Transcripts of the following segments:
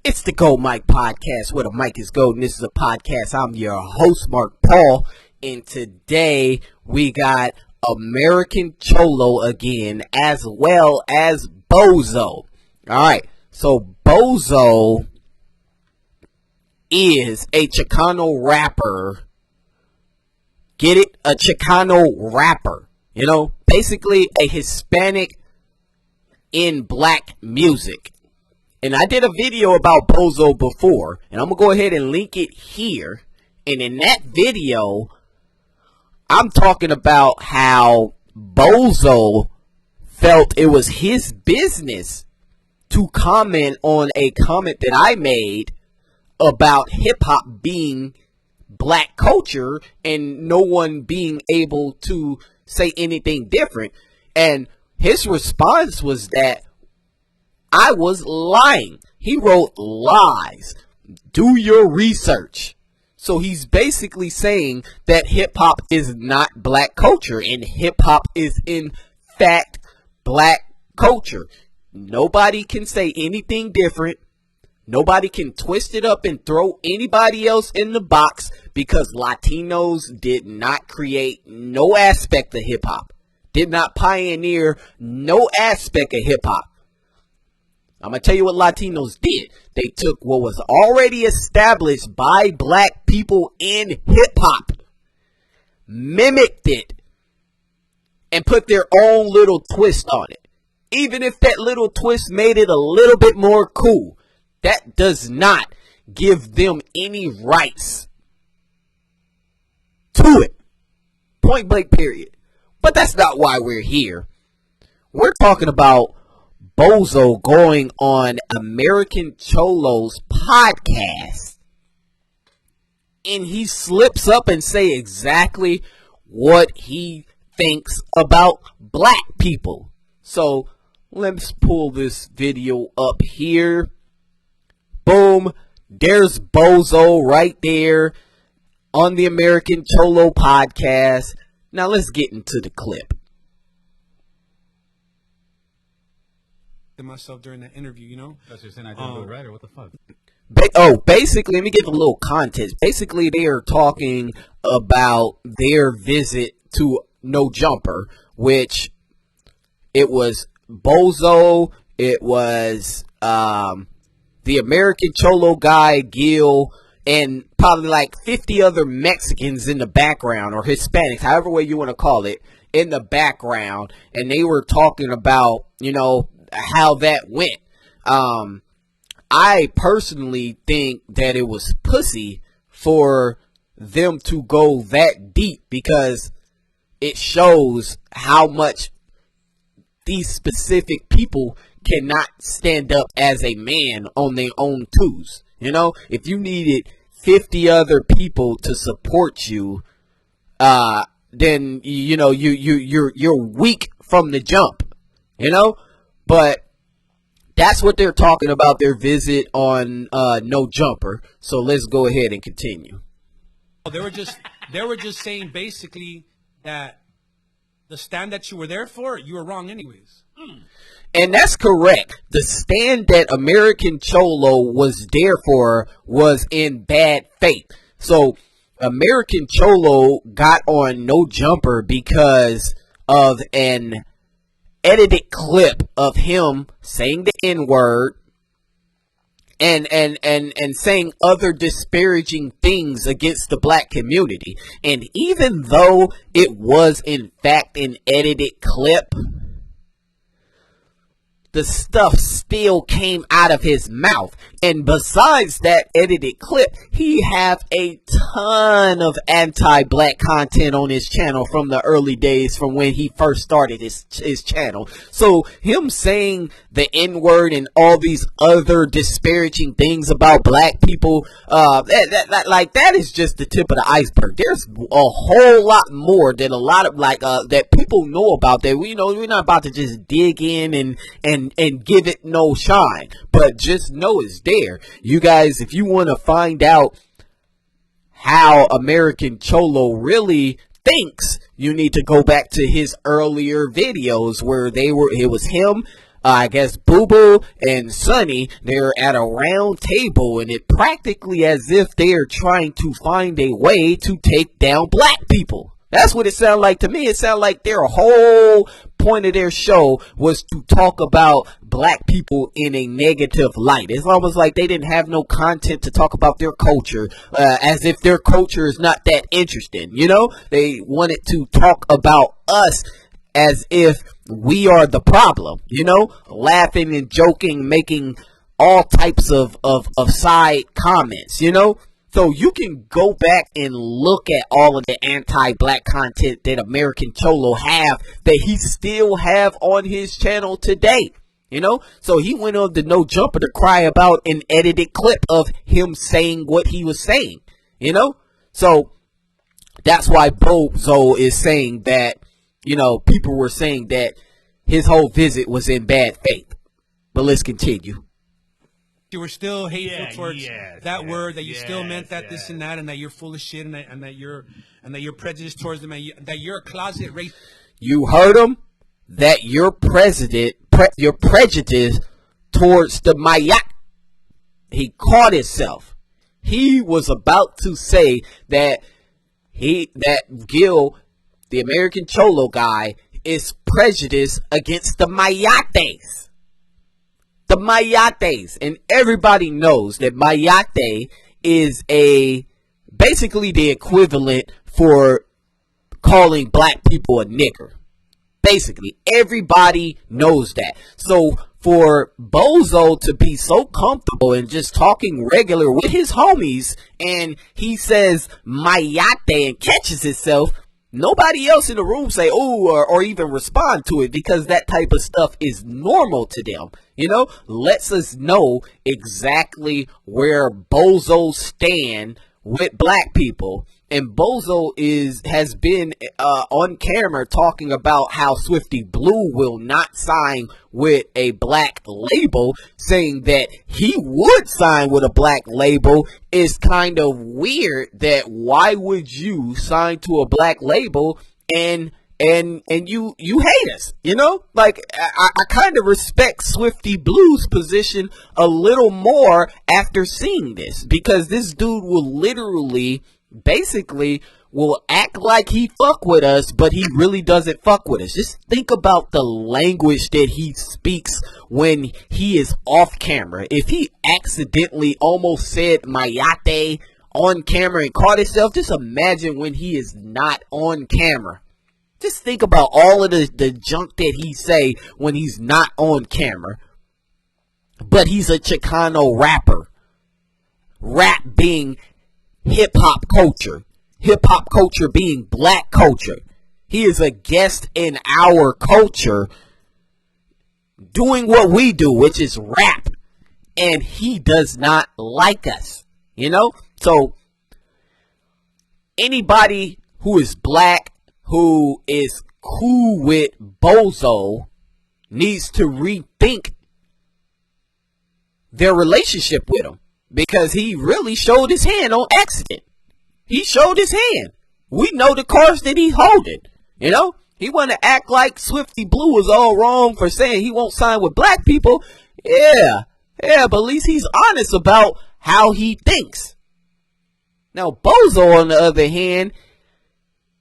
It's the Gold Mike Podcast, where the mic is gold, and this is a podcast. I'm your host, Mark Paul, and today we got American Cholo again, as well as Bozo. Alright, so Bozo is a Chicano rapper. Get it? A Chicano rapper. You know, basically a Hispanic in black music. And I did a video about Bozo before, and I'm going to go ahead and link it here. And in that video, I'm talking about how Bozo felt it was his business to comment on a comment that I made about hip-hop being black culture and no one being able to say anything different. And his response was that I was lying. He wrote lies. Do your research. So he's basically saying that hip-hop is not black culture, and hip-hop is in fact black culture. Nobody can say anything different. Nobody can twist it up and throw anybody else in the box, because Latinos did not create no aspect of hip-hop. Did not pioneer no aspect of hip-hop. I'm going to tell you what Latinos did. They took what was already established by black people in hip-hop, mimicked it, and put their own little twist on it. Even if that little twist made it a little bit more cool, that does not give them any rights to it. Point blank period. But that's not why we're here. We're talking about Bozo going on American Cholo's podcast, and he slips up and say exactly what he thinks about black people. So let's pull this video up here. Boom, there's Bozo right there on the American Cholo podcast. Now let's get into the clip. Myself during that interview, you know? That's just saying I didn't do it right, or what the fuck? Basically, let me give a little context. Basically, they are talking about their visit to No Jumper, which it was Bozo, it was the American Cholo guy, Gil, and probably like 50 other Mexicans in the background, or Hispanics, however way you want to call it, in the background, and they were talking about, you know, how that went. I personally think that it was pussy for them to go that deep, because it shows how much these specific people cannot stand up as a man on their own twos. You know, if you needed 50 other people to support you, then you know you're weak from the jump. You know. But that's what they're talking about, their visit on No Jumper. So let's go ahead and continue. They were just saying basically that the stand that you were there for, you were wrong anyways. And that's correct. The stand that American Cholo was there for was in bad faith. So American Cholo got on No Jumper because of an edited clip of him saying the N-word and saying other disparaging things against the black community. And even though it was in fact an edited clip, the stuff still came out of his mouth. And besides that edited clip, he have a ton of anti-black content on his channel from the early days, from when he first started his channel. So him saying the N-word and all these other disparaging things about black people, that is just the tip of the iceberg. There's a whole lot more than a lot of that people know about, that we're not about to just dig in and give it no shine, but just know it's there. You guys, if you want to find out how American Cholo really thinks, you need to go back to his earlier videos where it was him I guess Boo Boo and Sonny, they're at a round table, and it practically as if they are trying to find a way to take down black people. That's what it sounded like to me. It sounded like their whole point of their show was to talk about black people in a negative light. It's almost like they didn't have no content to talk about their culture, as if their culture is not that interesting. You know, they wanted to talk about us as if we are the problem, you know, laughing and joking, making all types of side comments, you know. So you can go back and look at all of the anti-black content that American Cholo have, that he still have on his channel today, you know. So he went on the No Jumper to cry about an edited clip of him saying what he was saying, you know. So that's why Bozo is saying that, you know, people were saying that his whole visit was in bad faith. But let's continue. You were still hateful towards that word, that you still meant that this and that, and that you're full of shit, and that you're prejudiced towards them, and that you're a closet racist. You heard him. That you're you're prejudiced towards the Mayak. He caught himself. He was about to say that Gil, the American Cholo guy, is prejudiced against the Mayates. The Mayates. And everybody knows that Mayate is basically the equivalent for calling black people a nigger. Basically, everybody knows that. So for Bozo to be so comfortable and just talking regular with his homies, and he says Mayate and catches himself, nobody else in the room say, oh, or even respond to it, because that type of stuff is normal to them. You know, lets us know exactly where Bozo stand with black people. And Bozo has been on camera talking about how Swifty Blue will not sign with a black label, saying that he would sign with a black label. Is kind of weird that why would you sign to a black label and you hate us, you know? Like, I kind of respect Swifty Blue's position a little more after seeing this, because this dude will literally basically will act like he fuck with us, but he really doesn't fuck with us. Just think about the language that he speaks when he is off camera. If he accidentally almost said Mayate on camera and caught himself, just imagine when he is not on camera. Just think about all of the junk that he say when he's not on camera. But he's a Chicano rapper. Rap being hip-hop culture. Hip-hop culture being black culture. He is a guest in our culture doing what we do, which is rap. And he does not like us. You know? So, anybody who is black, who is cool with Bozo, needs to rethink their relationship with him, because he really showed his hand on accident. He showed his hand. We know the cards that he's holding. You know, he want to act like Swifty Blue was all wrong for saying he won't sign with black people. Yeah, but at least he's honest about how he thinks. Now, Bozo, on the other hand,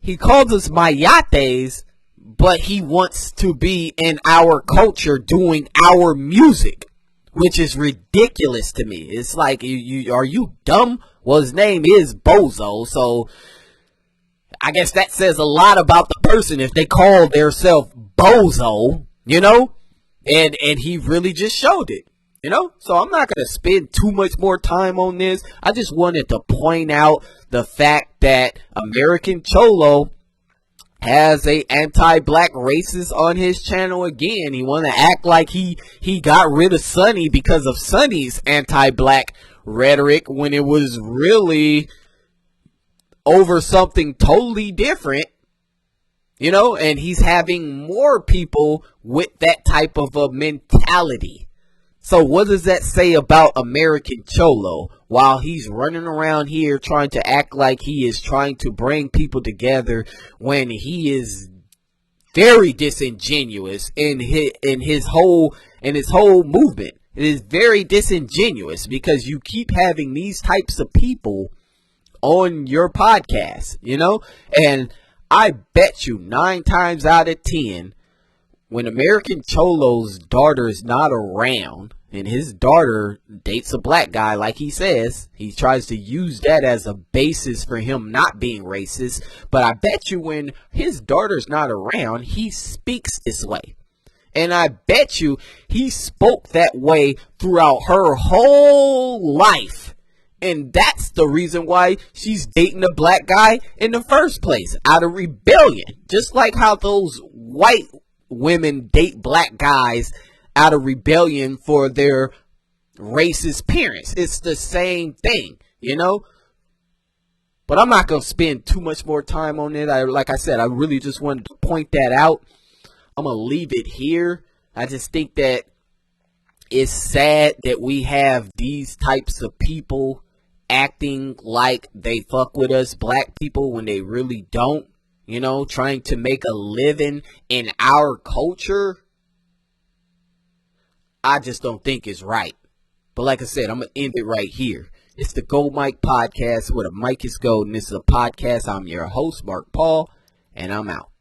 he calls us Mayates, but he wants to be in our culture doing our music, which is ridiculous to me. It's like, are you dumb? Well, his name is Bozo, so I guess that says a lot about the person if they call theirself Bozo, you know? And he really just showed it, you know? So I'm not going to spend too much more time on this. I just wanted to point out the fact that American Cholo has a anti-black racist on his channel again. He want to act like he got rid of Sonny because of Sonny's anti-black rhetoric, when it was really over something totally different, you know. And he's having more people with that type of a mentality. So what does that say about American Cholo while he's running around here trying to act like he is trying to bring people together, when he is very disingenuous in his whole and his whole movement. It is very disingenuous because you keep having these types of people on your podcast, you know? And I bet you 9 times out of 10, when American Cholo's daughter is not around, and his daughter dates a black guy, like he says, he tries to use that as a basis for him not being racist. But I bet you when his daughter's not around, he speaks this way. And I bet you he spoke that way throughout her whole life. And that's the reason why she's dating a black guy in the first place, out of rebellion. Just like how those white women date black guys out of rebellion for their racist parents. It's the same thing, you know? But I'm not going to spend too much more time on it. Like I said, I really just wanted to point that out. I'm going to leave it here. I just think that it's sad that we have these types of people acting like they fuck with us black people when they really don't, you know, trying to make a living in our culture. I just don't think it's right. But like I said, I'm going to end it right here. It's the Gold Mike Podcast, where the mic is gold, and this is a podcast. I'm your host, Mark Paul, and I'm out.